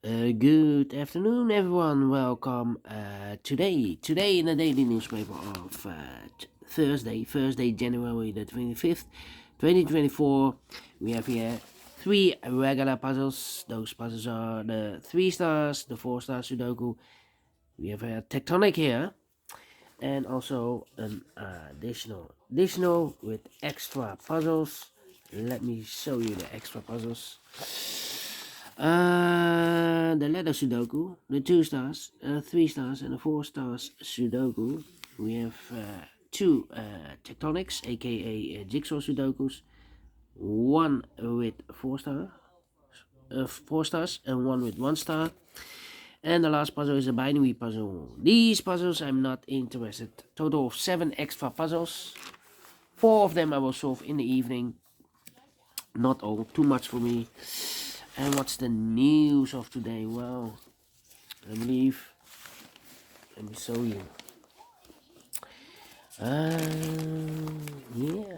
Good afternoon, everyone. Welcome. Today in the daily newspaper of Thursday, January the 25th, 2024, we have here three regular puzzles. Those puzzles are the 3 stars, the 4 stars Sudoku. We have a tectonic here, and also an additional with extra puzzles. Let me show you the extra puzzles. The letter Sudoku, the 2 stars, 3 stars, and the 4 stars Sudoku. We have two tectonics, aka Jigsaw Sudokus. One with 4 stars, and one with 1 star. And the last puzzle is a binary puzzle. These puzzles I'm not interested. Total of 7 extra puzzles. 4 of them I will solve in the evening. Not all, too much for me. And what's the news of today? Well, I believe, let me show you. Yeah.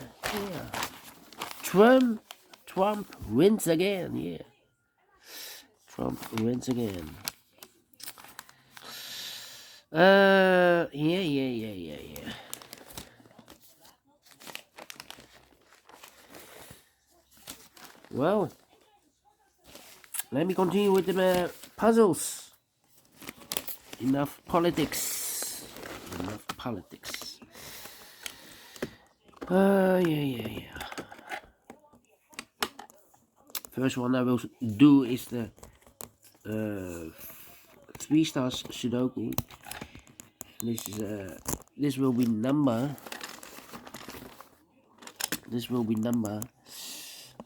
Trump wins again. Yeah, Trump wins again. Yeah. Well, let me continue with the puzzles. Enough politics. Yeah. First one I will do is the 3 stars Sudoku. This will be number.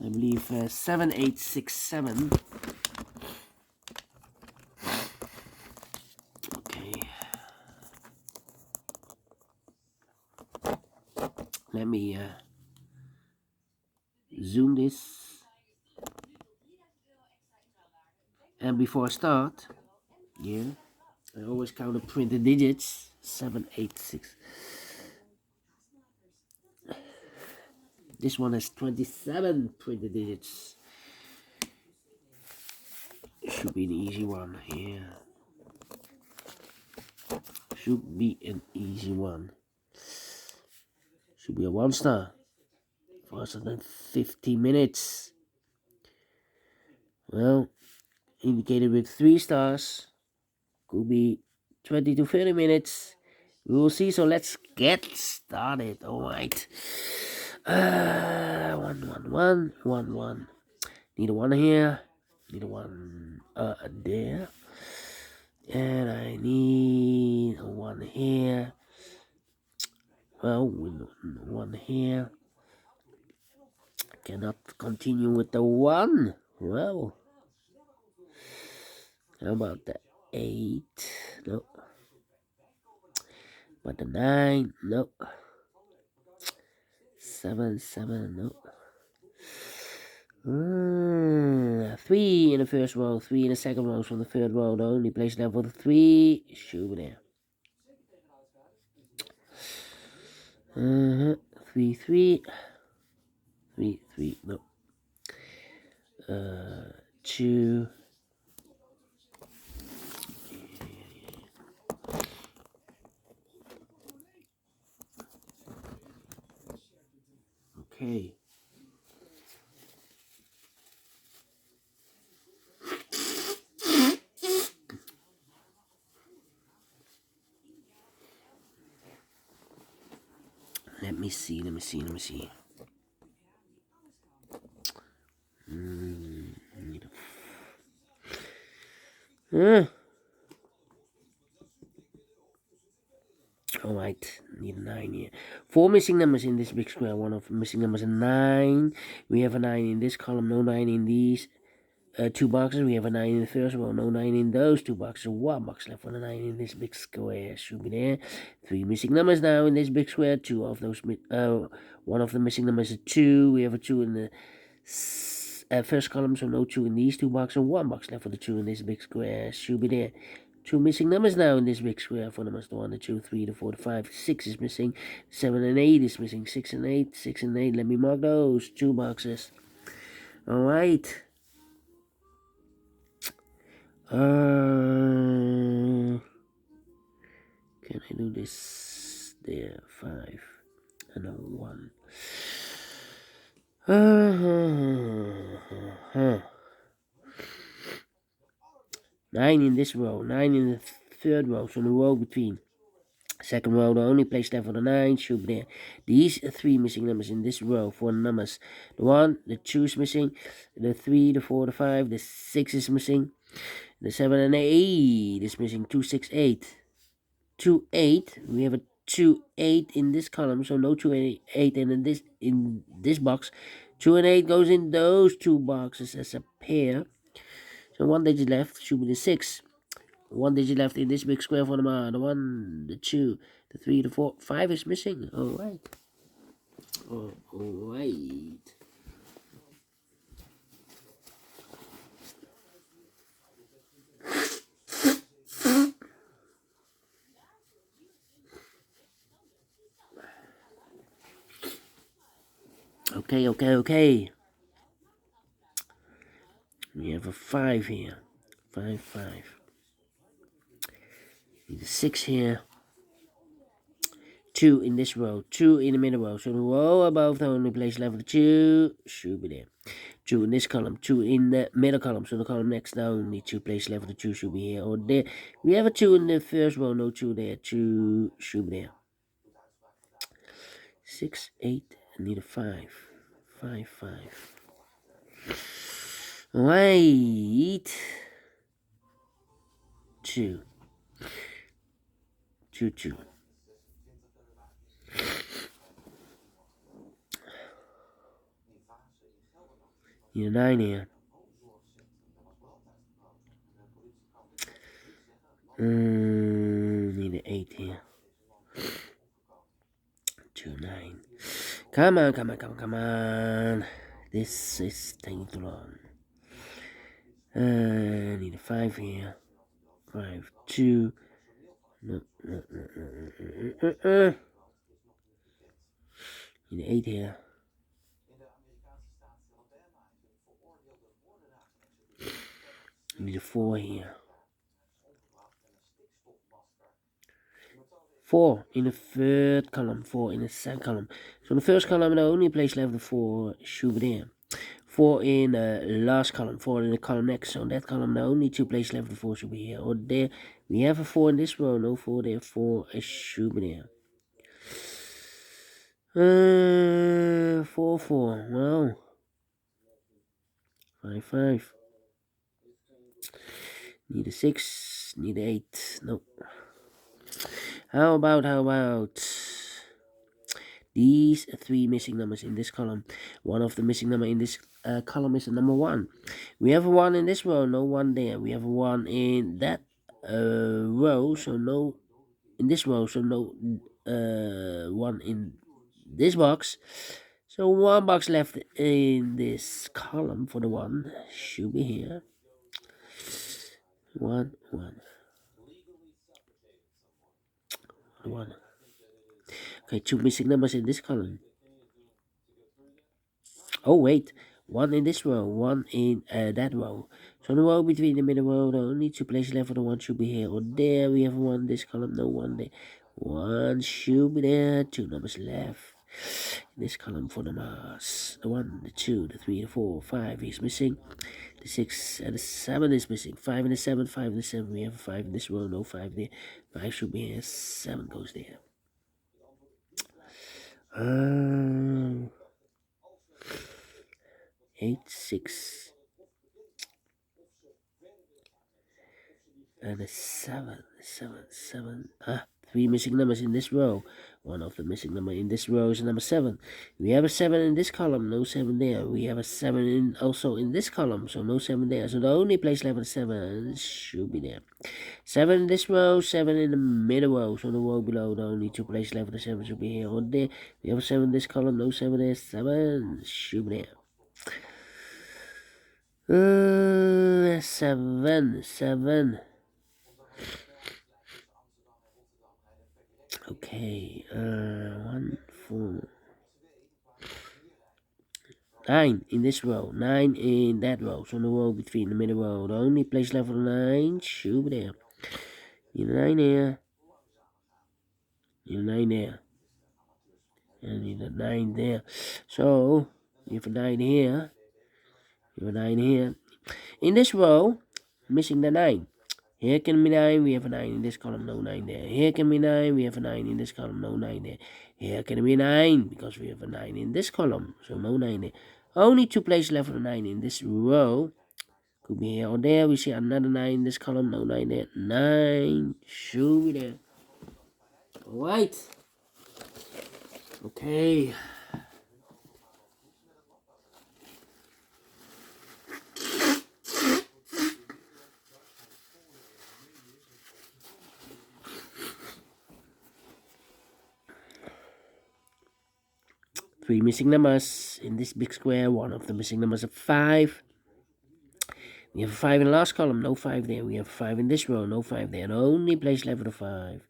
I believe 7867. Okay. Let me zoom this. And before I start, I always count the printed digits. 786. This one has 27 printed digits. Should be an easy one. Yeah. Should be an easy one. Should be a 1 star. Faster than 50 minutes. Well, indicated with 3 stars. Could be 20 to 30 minutes. We will see. So let's get started. Alright. 1. Need a 1 here. Need a 1 there. And I need a 1 here. Well, with 1 here. Cannot continue with the 1. Well, how about the 8? No. But the 9? No. 7, no. 3 in the first row, 3 in the second row from the third row. The only place there for the 3 should be there. 3, 3, no. 2. Okay. Let me see. Alright, need a 9 here. 4 missing numbers in this big square. One of the missing numbers is 9. We have a 9 in this column, no 9 in these 2 boxes. We have a 9 in the first row, no 9 in those 2 boxes. 1 box left for the 9 in this big square. Should be there. 3 missing numbers now in this big square. 2 of those, one of the missing numbers is 2. We have a 2 in the first column, so no 2 in these 2 boxes. 1 box left for the 2 in this big square. Should be there. 2 missing numbers now in this big square. 4 numbers, the 1, the 2, 3, the 4, the 5, 6 is missing. 7 and 8 is missing. 6 and 8, 6 and 8. Let me mark those 2 boxes. Alright. Can I do this? There, 5 and a 1. Uh, 9 in this row, 9 in the third row, so the row between. Second row, the only place left for the 9 should be there. These 3 missing numbers in this row, 4 numbers. The 1, the 2 is missing, the 3, the 4, the 5, the 6 is missing, the 7 and the 8 is missing, 2, 6, 8. 2, 8, we have a 2, 8 in this column, so no 2, 8 in this box. 2 and 8 goes in those 2 boxes as a pair. So 1 digit left should be the 6. 1 digit left in this big square for the 1, the 2, the 3, the 4, 5 is missing. Alright. Alright. Okay. We have a 5 here. 5, 5. Need a 6 here. 2 in this row. 2 in the middle row. So the row above the only place left for the 2 should be there. 2 in this column. 2 in the middle column. So the column next down, only 2 places left for the 2 should be here or there. We have a 2 in the first row. No 2 there. 2 should be there. 6, 8. I need a 5. 5, 5. Right. 2. 2, 2. Need a 9 here. Need an 8 here. 2, 9. Come on. This is taking too long. Need a 5 here. 5, 2. No. Need an 8 here. Need a 4 here. 4 in the third column, 4 in the second column. So in the first column, the only place left the 4 should be there. 4 in the last column, 4 in the column next. So in that column, the only 2 places left the 4 should be here or there. We have a 4 in this row, no 4 there, 4 should be there. 4, 4, well. 5, 5. Need a 6, need a 8, no. How about these 3 missing numbers in this column? One of the missing number in this column is the number 1. We have a 1 in this row, no 1 there. We have a 1 in that row, so no in this row, so no 1 in this box. So 1 box left in this column for the 1 should be here. 1, 1. 1. Okay, 2 missing numbers in this column. Oh wait, 1 in this row, 1 in that row. So the row between the middle row, the only 2 places left for the 1 should be here or there. We have 1 in this column, no 1 there. 1 should be there. 2 numbers left in this column for the mass. The 1, the 2, the 3, the 4, 5 is missing. The 6 and the 7 is missing. 5 and the 7, 5 and the 7. We have a 5 in this row, no 5 there. 5 should be here. 7 goes there. 8, 6, and a 7. 3 missing numbers in this row. One of the missing number in this row is number 7. We have a 7 in this column, no 7 there. We have a 7 also in this column, so no 7 there. So the only place left is 7 should be there. 7 in this row, 7 in the middle row. So the row below, the only 2 places left for the 7 should be here or there. We have a 7 in this column, no 7 there. 7 should be there. 7. Okay, 1, 4. 9 in this row, 9 in that row. So the row between the middle row, the only place left for the 9 should be there. In the 9 here, in the 9 there, and in the 9 there. So you have a 9 here, you have a 9 here. In this row, missing the 9. Here can be 9, we have a 9 in this column, no 9 there. Here can be 9, we have a 9 in this column, no 9 there. Here can be 9, because we have a 9 in this column, so no 9 there. Only 2 places left for the 9 in this row. Could be here or there, we see another 9 in this column, no 9 there. 9 should be there. Alright. Okay. Three missing numbers in this big square. One of the missing numbers is 5. We have a 5 in the last column, no 5 there. We have a 5 in this row, no 5 there. The only place left for the 5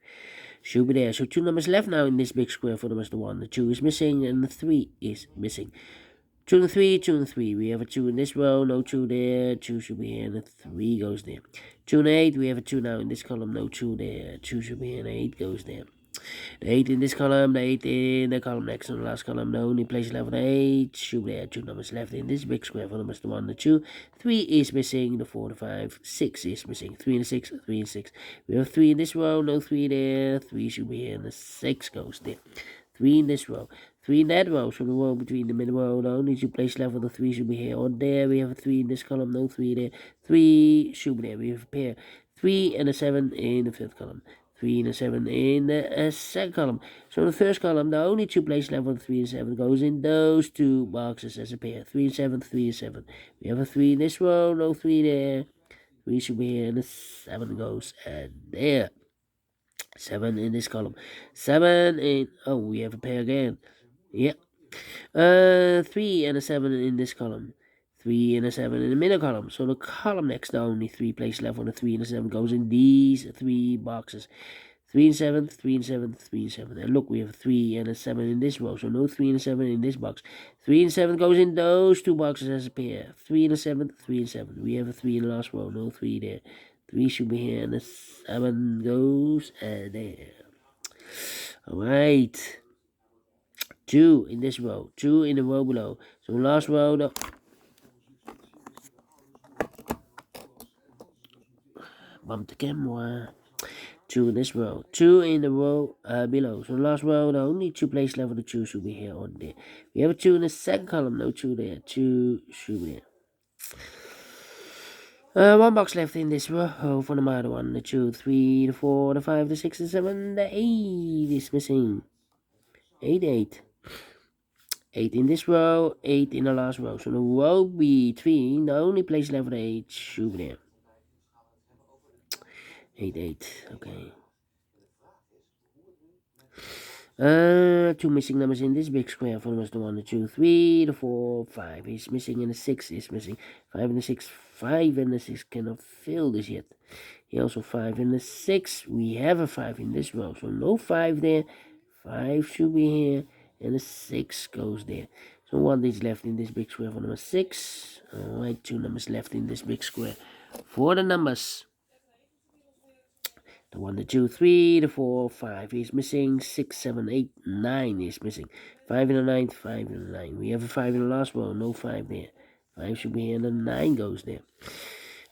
should be there. So 2 numbers left now in this big square. For them is the 1. The 2 is missing and the 3 is missing. 2 and 3, 2 and 3. We have a 2 in this row, no 2 there. 2 should be here and the 3 goes there. 2 and 8, we have a 2 now in this column, no 2 there. 2 should be here and 8 goes there. The 8 in this column, the 8 in the column next to the last column. The only place left for the 8 should be there. 2 numbers left in this big square. For them is the 1, the 2. 3 is missing. The 4, the 5. 6 is missing. 3 and 6, 3 and 6. We have 3 in this row, no 3 there. 3 should be here and the 6 goes there. 3 in this row. 3 in that row. So the row between the middle row, the only 2 place left for the 3 should be here or there. We have a 3 in this column, no 3 there. 3 should be there. We have a pair. 3 and a 7 in the 5th column. 3 and a 7 in the second column. So in the first column, the only 2 places left for the 3 and 7 goes in those 2 boxes as a pair. 3 and 7, 3 and 7. We have a 3 in this row, no 3 there. 3 should be here, and the 7 goes there. 7 in this column. 7 in... Oh, we have a pair again. Yep. 3 and a 7 in this column. 3 and a 7 in the middle column. So the column next, the only 3 places left for the 3 and a 7 goes in these 3 boxes. 3 and 7, 3 and 7, 3 and 7. And look, we have 3 and a 7 in this row. So no 3 and a 7 in this box. 3 and 7 goes in those 2 boxes as a pair. 3 and a 7, 3 and 7. We have a 3 in the last row. No 3 there. 3 should be here and the 7 goes there. Alright. 2 in this row. 2 in the row below. So last row, the... Bump the camera. 2 in this row. 2 in the row below. So last row, the only 2 places left for the 2 should be here or there. We have a 2 in the second column. No 2 there. 2 should be there. 1 box left in this row for the other 1, the 2, 3, the 4, the 5, the 6, the 7, the 8 is missing. 8, 8. 8 in this row, 8 in the last row. So the row between, the only place left for the 8 should be there. 8, 8, okay. 2 missing numbers in this big square. For them is the 1, the 2, 3, the 4, 5 is missing, and the 6 is missing. 5 and the 6, 5 and the 6 cannot fill this yet. Here also 5 and the 6. We have a 5 in this row, so no 5 there. 5 should be here, and the 6 goes there. So 1 is left in this big square for number 6. Alright, 2 numbers left in this big square for the numbers. The 1, the 2, 3, the 4, 5 is missing. 6, 7, 8, 9 is missing. 5 in the 9th, 5 in the 9. We have a 5 in the last row, no 5 there. 5 should be here, and the 9 goes there.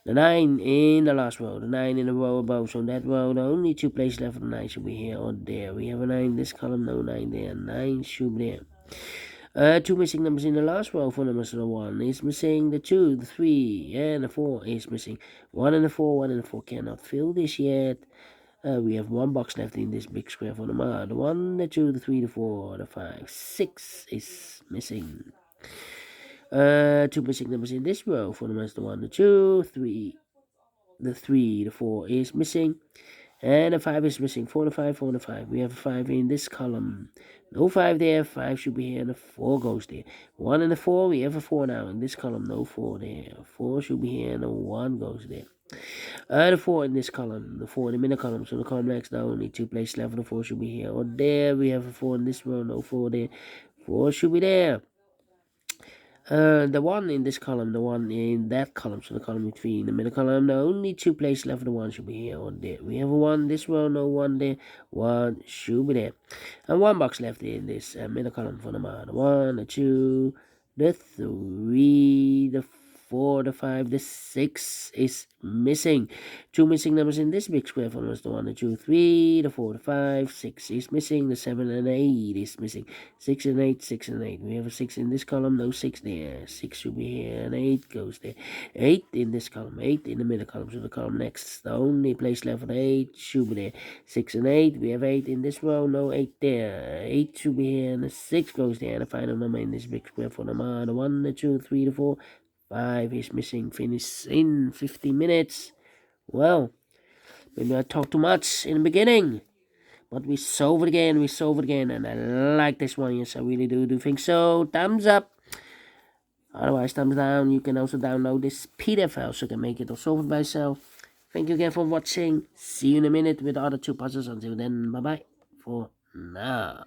The 9 in the last row, the 9 in the row above. So that row, the only 2 places left for the 9 should be here or there. We have a 9 in this column, no 9 there. 9 should be there. 2 missing numbers in the last row for numbers. The 1 is missing, the 2, the 3, and the 4 is missing. 1 and the 4, 1 and the 4 cannot fill this yet. We have 1 box left in this big square for number. The 1, the 2, the 3, the 4, the 5, 6 is missing. 2 missing numbers in this row for numbers. The 1, the 2, 3, the 3, the 4 is missing. And the 5 is missing. 4 and 5, 4 and 5. We have a 5 in this column. No 5 there. 5 should be here, and the 4 goes there. 1 and the 4, we have a 4 now in this column. No 4 there. 4 should be here, and the 1 goes there. The 4 in this column. The 4 in the middle column. So the column next, the only 2 places left. The 4 should be here or there. We have a 4 in this row. No 4 there. 4 should be there. The one in this column, the one in that column, so the column between the middle column, the only two places left, the one should be here or there. We have a one this row, no one there, one should be there. And one box left in this middle column for the man. The one, the two, the three, the four, the five, the six is missing. Two missing numbers in this big square for us. The one, the two, three, the four, the five, six is missing. The 7 and 8 is missing. 6 and 8, 6 and 8. We have a 6 in this column, no 6 there. 6 should be here, and 8 goes there. 8 in this column, 8 in the middle column, so the column next. The only place left for the 8 should be there. 6 and 8, we have 8 in this row, no 8 there. 8 should be here, and the 6 goes there. And the final number in this big square for the 1, the 2, 3, the 4, 5 is missing. Finish in 50 minutes. Well, maybe I talked too much in the beginning. But we solve it again, and I like this one, yes, I really do think so. Thumbs up. Otherwise, thumbs down. You can also download this PDF file so you can make it or solve it by yourself. Thank you again for watching. See you in a minute with the other two puzzles. Until then, bye-bye for now.